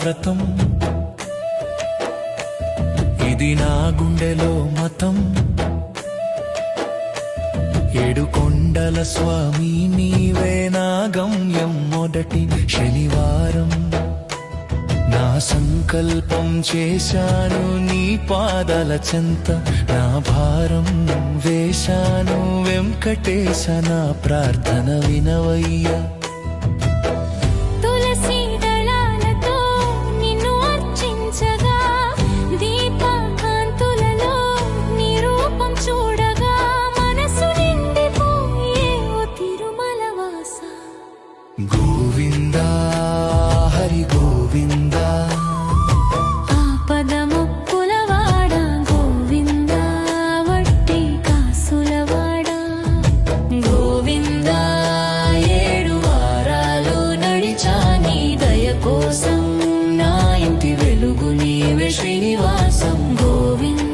వ్రతం, ఇది నా గుండెలో మతం. ఏడు కొండల స్వామి నీవే నా గమ్యం, మొదటి శనివారం నా సంకల్పం చేశాను నీ పాదాల చెంత. నా భారం వేశాను వెంకటేశ, నా ప్రార్థన వినవయ్యా. గోవిందా హరి గోవిందా, ఆపదముక్కులవాడ గోవిందా, వట్టి కాసులవాడ గోవిందా. 7 వారాలు నడిచా నీ దయ కోసం, నా ఇంటి వెలుగు నీవే శ్రీనివాసం గోవిందా.